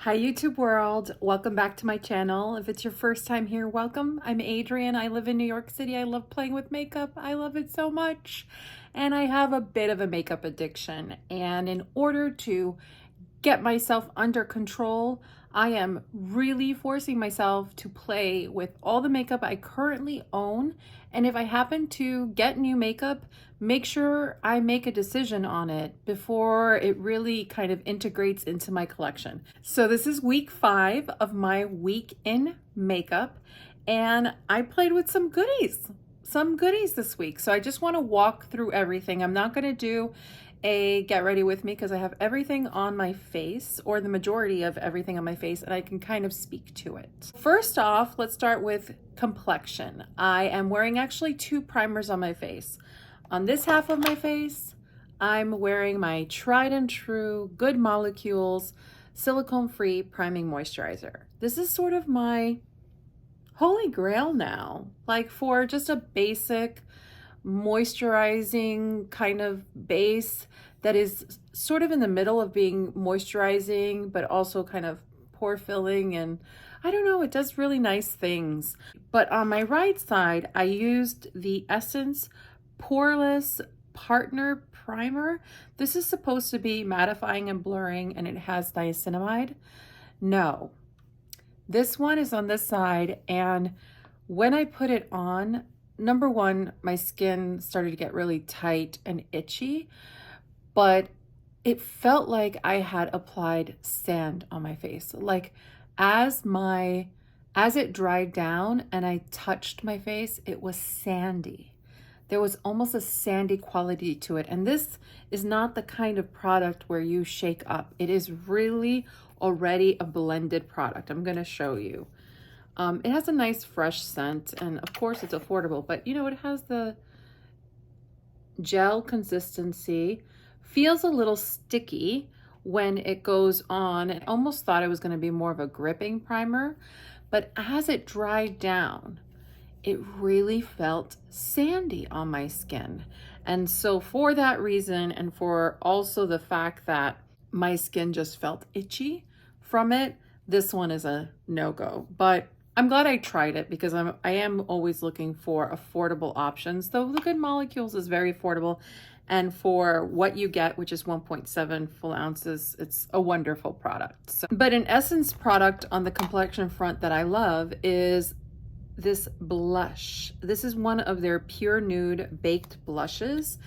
Hi YouTube world, welcome back to my channel. If it's your first time here, welcome. I'm Adrienne. I live in New York City. I love playing with makeup. I love it so much. And I have a bit of a makeup addiction. And in order to get myself under control, I am really forcing myself to play with all the makeup I currently own. And if I happen to get new makeup, make sure I make a decision on it before it really kind of integrates into my collection. So this is week 5 of my week in makeup, and I played with some goodies this week. So I just want to walk through everything. I'm not going to do a get ready with me because I have everything on my face, or the majority of everything on my face, and I can kind of speak to it. First off, let's start with complexion. I am wearing actually 2 primers on my face. On this half of my face, I'm wearing my tried and true Good Molecules silicone-free priming moisturizer. This is sort of my holy grail now, like for just a basic moisturizing kind of base that is sort of in the middle of being moisturizing but also kind of pore filling, and I don't know, it does really nice things. But on my right side, I used the Essence Poreless Partner Primer. This is supposed to be mattifying and blurring, and it has niacinamide. No, this one is on this side, and when I put it on, number one, my skin started to get really tight and itchy, but it felt like I had applied sand on my face. Like as it dried down and I touched my face, it was sandy. There was almost a sandy quality to it. And this is not the kind of product where you shake up. It is really already a blended product. I'm going to show you. It has a nice fresh scent, and of course it's affordable, but you know, it has the gel consistency, feels a little sticky when it goes on. I almost thought it was going to be more of a gripping primer, but as it dried down, it really felt sandy on my skin. And so for that reason, and for also the fact that my skin just felt itchy from it, this one is a no-go. But I'm glad I tried it because I am always looking for affordable options, though the Good Molecules is very affordable. And for what you get, which is 1.7 full ounces, it's a wonderful product. So, but an Essence product on the complexion front that I love is this blush. This is one of their Pure Nude baked blushes.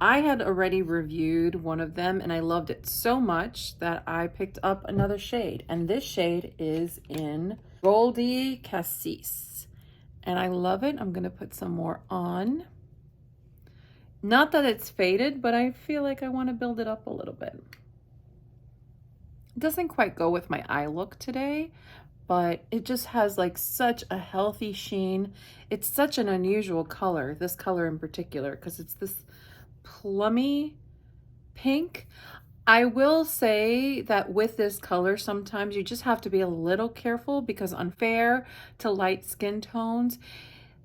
I had already reviewed one of them and I loved it so much that I picked up another shade. And this shade is in Goldy Cassis. And I love it. I'm going to put some more on. Not that it's faded, but I feel like I want to build it up a little bit. It doesn't quite go with my eye look today, but it just has like such a healthy sheen. It's such an unusual color, this color in particular, because it's this plummy pink. I will say that with this color, sometimes you just have to be a little careful because unfair to light skin tones,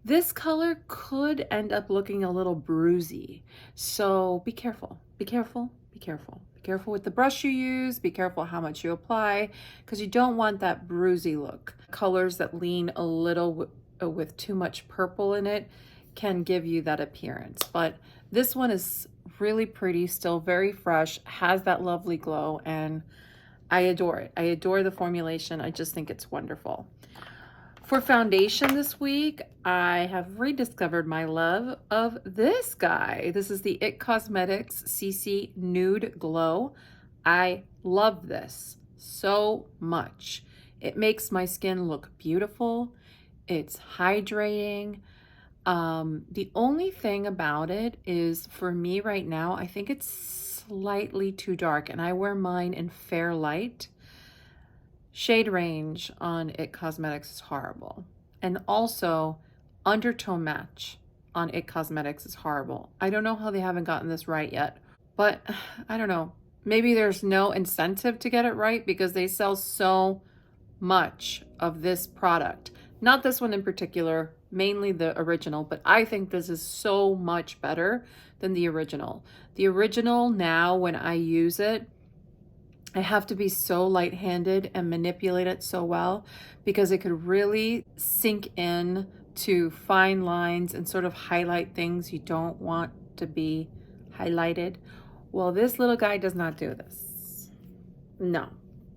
this color could end up looking a little bruisey. So be careful, be careful, be careful. Be careful with the brush you use, be careful how much you apply, because you don't want that bruisey look. Colors that lean a little with too much purple in it can give you that appearance. But this one is really pretty, still very fresh, has that lovely glow, and I adore it. I adore the formulation. I just think it's wonderful. For foundation this week, I have rediscovered my love of this guy. This is the IT Cosmetics CC Nude Glow. I love this so much. It makes my skin look beautiful. It's hydrating. The only thing about it is, for me right now, I think it's slightly too dark, and I wear mine in fair light. Shade range on IT Cosmetics is horrible. And also undertone match on IT Cosmetics is horrible. I don't know how they haven't gotten this right yet, but I don't know. Maybe there's no incentive to get it right because they sell so much of this product. Not this one in particular, mainly the original, but I think this is so much better than the original. The original now, when I use it, I have to be so light-handed and manipulate it so well because it could really sink in to fine lines and sort of highlight things you don't want to be highlighted. Well, this little guy does not do this. No,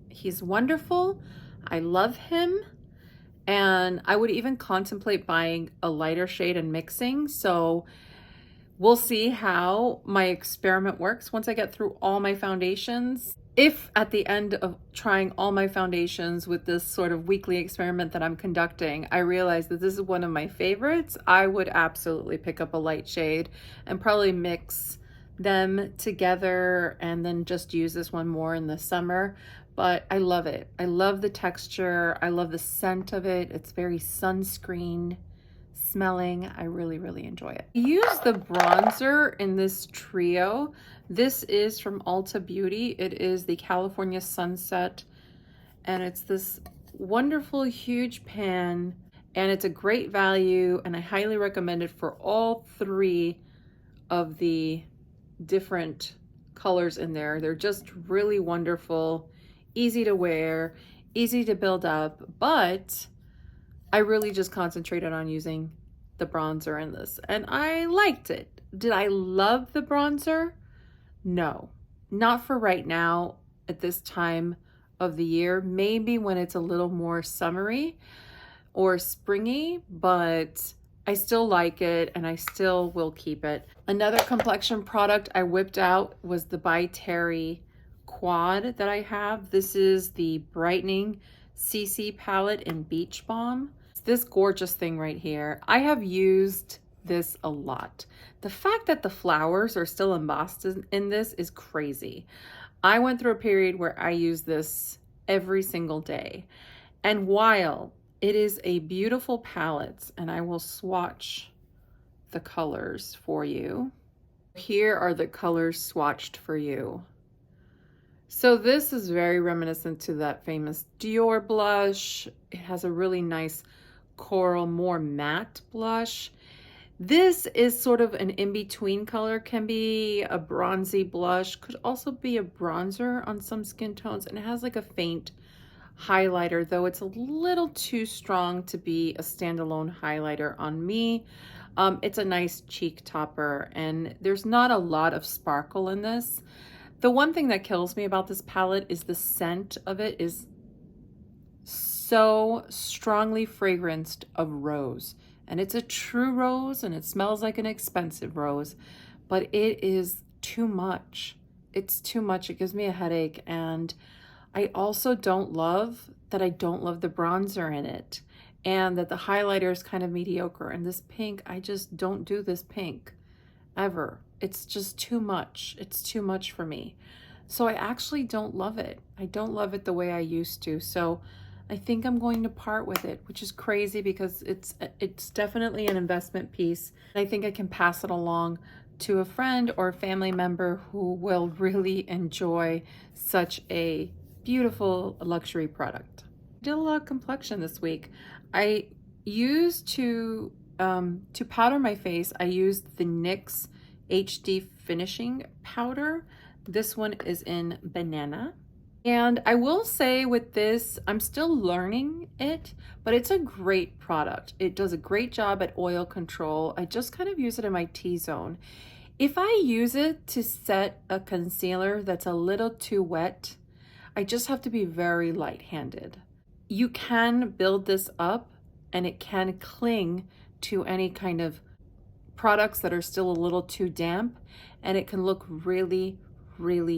he's wonderful. I love him. And I would even contemplate buying a lighter shade and mixing. So we'll see how my experiment works once I get through all my foundations. If at the end of trying all my foundations with this sort of weekly experiment that I'm conducting, I realize that this is one of my favorites, I would absolutely pick up a light shade and probably mix them together and then just use this one more in the summer. But I love it. I love the texture. I love the scent of it. It's very sunscreen smelling. I really, really enjoy it. I use the bronzer in this trio. This is from Ulta Beauty. It is the California Sunset, and it's this wonderful huge pan, and it's a great value, and I highly recommend it for all three of the different colors in there. They're just really wonderful, easy to wear, easy to build up, but I really just concentrated on using the bronzer in this, and I liked it. Did I love the bronzer? No, not for right now at this time of the year. Maybe when it's a little more summery or springy, but I still like it and I still will keep it. Another complexion product I whipped out was the ByTerry quad that I have. This is the Brightening CC palette in Beach Balm. It's this gorgeous thing right here. I have used this a lot. The fact that the flowers are still embossed in this is crazy. I went through a period where I used this every single day. And while it is a beautiful palette, and I will swatch the colors for you. Here are the colors swatched for you. So this is very reminiscent to that famous Dior blush. It has a really nice coral, more matte blush. This is sort of an in-between color, can be a bronzy blush, could also be a bronzer on some skin tones, and it has like a faint highlighter, though it's a little too strong to be a standalone highlighter on me. It's a nice cheek topper, and there's not a lot of sparkle in this. The one thing that kills me about this palette is the scent of it is so strongly fragranced of rose. And it's a true rose, and it smells like an expensive rose, but it is too much. It's too much. It gives me a headache. And I also don't love that I don't love the bronzer in it, and that the highlighter is kind of mediocre. And this pink, I just don't do this pink ever. It's just too much. It's too much for me. So I actually don't love it. I don't love it the way I used to. So I think I'm going to part with it, which is crazy because it's definitely an investment piece. I think I can pass it along to a friend or a family member who will really enjoy such a beautiful luxury product. I did a lot of complexion this week. I used to powder my face, I used the NYX HD finishing powder. This one is in Banana. And I will say with this, I'm still learning it, but it's a great product. It does a great job at oil control. I just kind of use it in my T-zone. If I use it to set a concealer that's a little too wet, I just have to be very light-handed. You can build this up and it can cling to any kind of products that are still a little too damp, and it can look really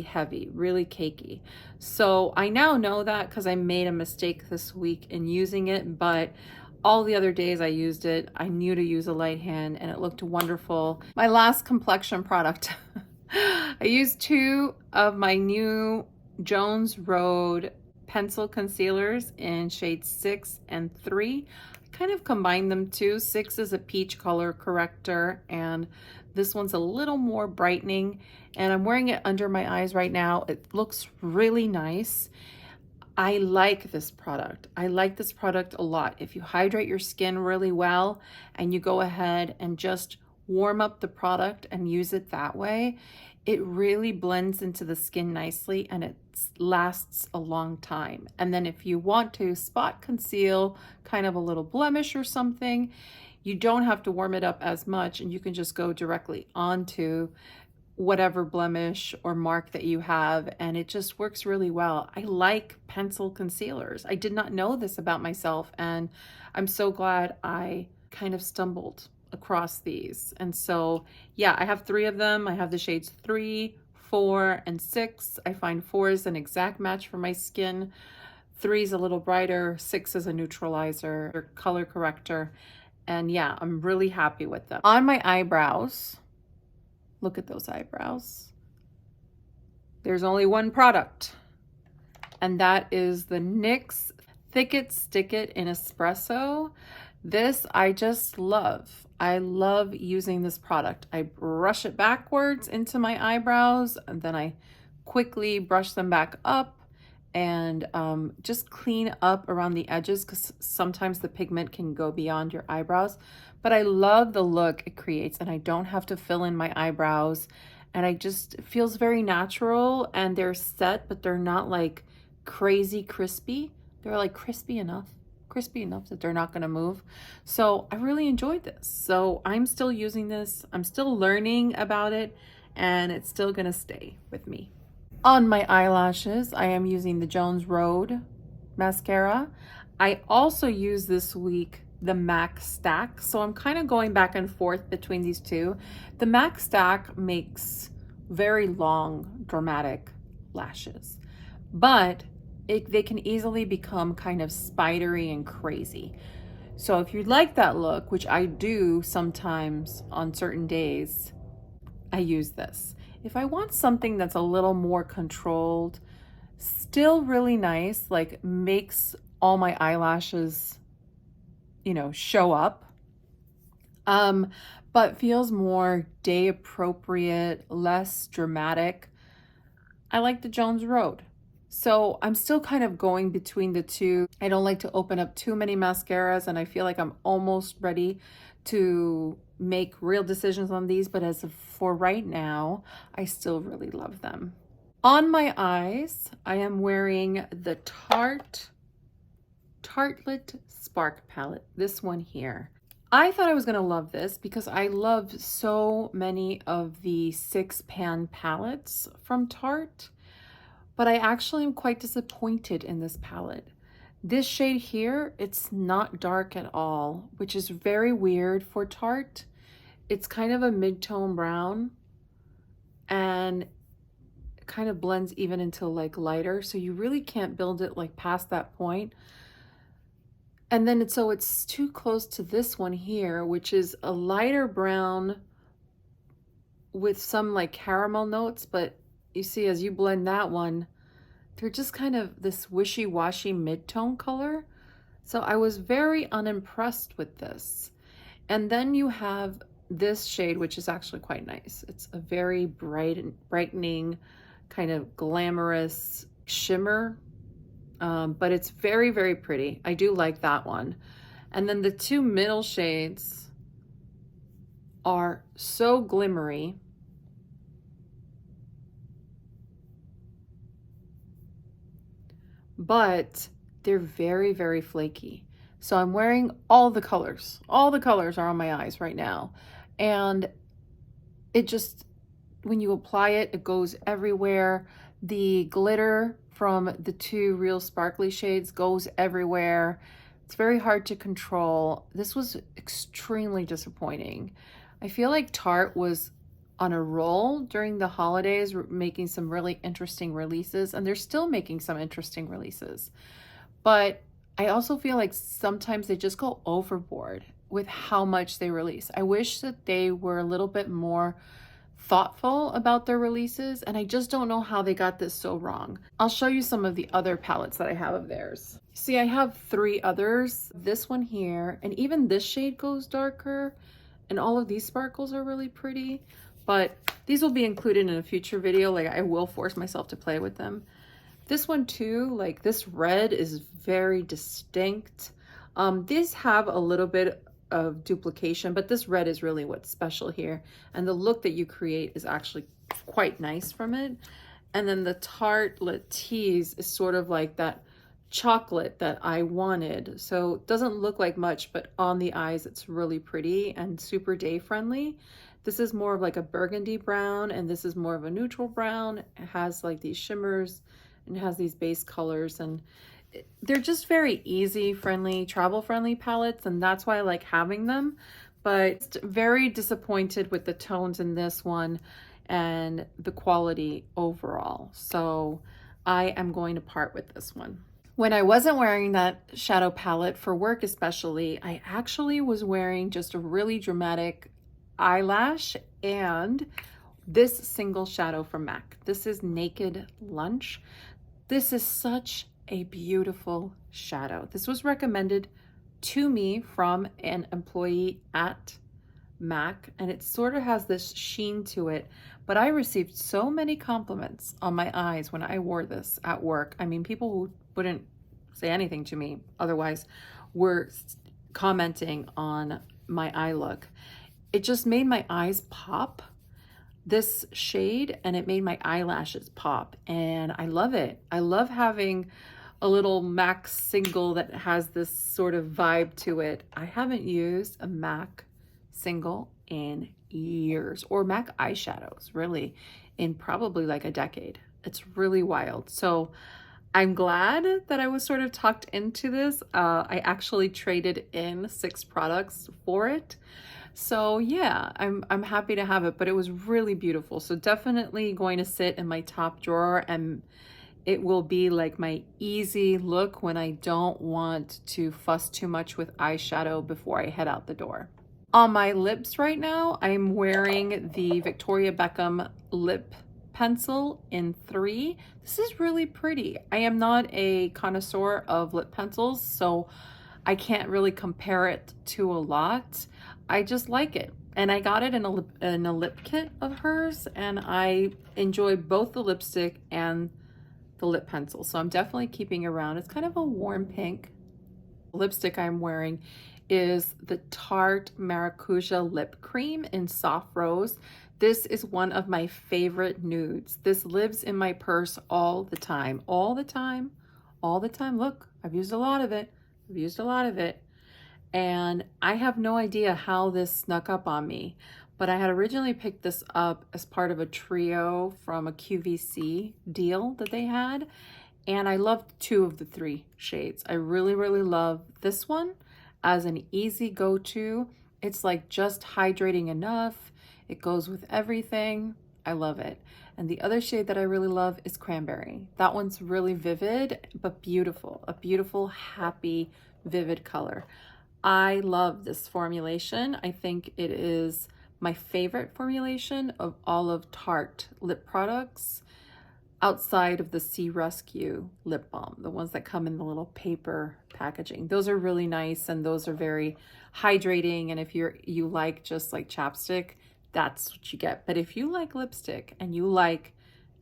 heavy, really cakey. So I now know that because I made a mistake this week in using it, but all the other days I used it, I knew to use a light hand and it looked wonderful. My last complexion product, I used two of my new Jones Road pencil concealers in shades 6 and 3. I kind of combined them too. 6 is a peach color corrector, and this one's a little more brightening, and I'm wearing it under my eyes right now. It looks really nice. I like this product. I like this product a lot. If you hydrate your skin really well and you go ahead and just warm up the product and use it that way, it really blends into the skin nicely, and it lasts a long time. And then if you want to spot conceal kind of a little blemish or something, you don't have to warm it up as much, and you can just go directly onto whatever blemish or mark that you have, and it just works really well. I like pencil concealers. I did not know this about myself, and I'm so glad I kind of stumbled across these. And so yeah, I have 3 of them. I have the shades 3, 4, and 6. I find 4 is an exact match for my skin. 3 is a little brighter, 6 is a neutralizer or color corrector. And yeah, I'm really happy with them. On my eyebrows, look at those eyebrows. There's only one product, and that is the NYX Thick It Stick It in Espresso. This I just love. I love using this product. I brush it backwards into my eyebrows, and then I quickly brush them back up and just clean up around the edges, because sometimes the pigment can go beyond your eyebrows. But I love the look it creates, and I don't have to fill in my eyebrows, and it feels very natural, and they're set, but they're not like crazy crispy. They're like crispy enough that they're not going to move. So I really enjoyed this. So I'm still using this. I'm still learning about it, and it's still going to stay with me. On my eyelashes, I am using the Jones Road mascara. I also use this week the MAC Stack. So I'm kind of going back and forth between these two. The MAC Stack makes very long, dramatic lashes, but they can easily become kind of spidery and crazy. So if you like that look, which I do sometimes on certain days, I use this. If I want something that's a little more controlled, still really nice, like makes all my eyelashes, you know, show up, but feels more day appropriate, less dramatic, I like the Jones Road. So I'm still kind of going between the two. I don't like to open up too many mascaras, and I feel like I'm almost ready to make real decisions on these, but as for right now, I still really love them. On my eyes, I am wearing the Tartlette Spark palette, this one here. I thought I was gonna love this because I love so many of the 6-pan palettes from Tarte, but I actually am quite disappointed in this palette. This shade here, it's not dark at all, which is very weird for Tarte. It's kind of a mid-tone brown, and it kind of blends even into like lighter, so you really can't build it like past that point. And then it's too close to this one here, which is a lighter brown with some like caramel notes, but you see as you blend that one, they're just kind of this wishy-washy mid-tone color. So I was very unimpressed with this. And then you have this shade, which is actually quite nice. It's a very brightening, kind of glamorous shimmer, but it's very, very pretty. I do like that one. And then the 2 middle shades are so glimmery. But they're very, very flaky. So I'm wearing all the colors. All the colors are on my eyes right now. And it just, when you apply it, it goes everywhere. The glitter from the 2 real sparkly shades goes everywhere. It's very hard to control. This was extremely disappointing. I feel like Tarte was on a roll during the holidays, making some really interesting releases, and they're still making some interesting releases. But I also feel like sometimes they just go overboard with how much they release. I wish that they were a little bit more thoughtful about their releases, and I just don't know how they got this so wrong. I'll show you some of the other palettes that I have of theirs. See, I have 3 others. This one here, and even this shade goes darker, and all of these sparkles are really pretty. But these will be included in a future video. Like, I will force myself to play with them. This one too, like this red is very distinct. These have a little bit of duplication, but this red is really what's special here. And the look that you create is actually quite nice from it. And then the Tartlette tease is sort of like that chocolate that I wanted. So it doesn't look like much, but on the eyes, it's really pretty and super day friendly. This is more of like a burgundy brown, and this is more of a neutral brown. It has like these shimmers and it has these base colors, and they're just very easy, friendly, travel friendly palettes, and that's why I like having them. But very disappointed with the tones in this one and the quality overall. So I am going to part with this one. When I wasn't wearing that shadow palette for work especially, I actually was wearing just a really dramatic eyelash and this single shadow from MAC. This is Naked Lunch. This is such a beautiful shadow. This was recommended to me from an employee at MAC, and it sort of has this sheen to it, but I received so many compliments on my eyes when I wore this at work. I mean, people who wouldn't say anything to me otherwise were commenting on my eye look. It just made my eyes pop, this shade, and it made my eyelashes pop, and I love it. I love having a little MAC single that has this sort of vibe to it. I haven't used a MAC single in years, or MAC eyeshadows really in probably like a decade. It's really wild. So I'm glad that I was sort of talked into this. I actually traded in 6 products for it. So yeah, I'm happy to have it, but it was really beautiful. So definitely going to sit in my top drawer, and it will be like my easy look when I don't want to fuss too much with eyeshadow before I head out the door. On my lips right now, I'm wearing the Victoria Beckham lip pencil in 3. This is really pretty. I am not a connoisseur of lip pencils, so I can't really compare it to a lot. I just like it. And I got it in a lip kit of hers, and I enjoy both the lipstick and the lip pencil. So I'm definitely keeping around. It's kind of a warm pink. The lipstick I'm wearing is the Tarte Maracuja lip cream in soft rose. This is one of my favorite nudes. This lives in my purse all the time, all the time, all the time. Look, I've used a lot of it. I've used a lot of it. And I have no idea how this snuck up on me, but I had originally picked this up as part of a trio from a QVC deal that they had. And I loved 2 of the 3 shades. I really, really love this one as an easy go-to. It's like just hydrating enough. It goes with everything. I love it. And the other shade that I really love is Cranberry. That one's really vivid, but beautiful. A beautiful, happy, vivid color. I love this formulation. I think it is my favorite formulation of all of Tarte lip products outside of the Sea Rescue lip balm, the ones that come in the little paper packaging. Those are really nice, and those are very hydrating, and if you like just like chapstick, that's what you get. But if you like lipstick and you like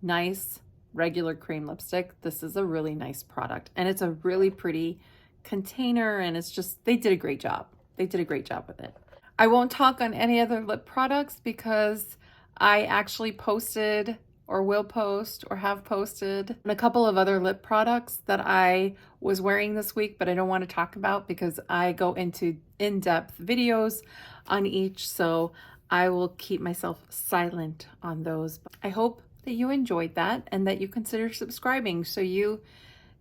nice regular cream lipstick, this is a really nice product, and it's a really pretty container, and it's just, they did a great job. They did a great job with it. I won't talk on any other lip products because I actually posted or will post or have posted a couple of other lip products that I was wearing this week, but I don't want to talk about because I go into in-depth videos on each, so I will keep myself silent on those. I hope that you enjoyed that and that you consider subscribing so you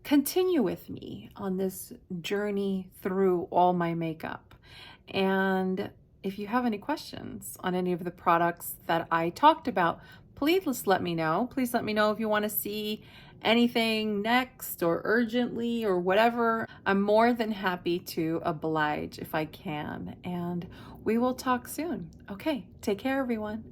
continue with me on this journey through all my makeup. And if you have any questions on any of the products that I talked about, please let me know. Please let me know if you want to see anything next or urgently or whatever. I'm more than happy to oblige if I can. And we will talk soon. Okay, take care, everyone.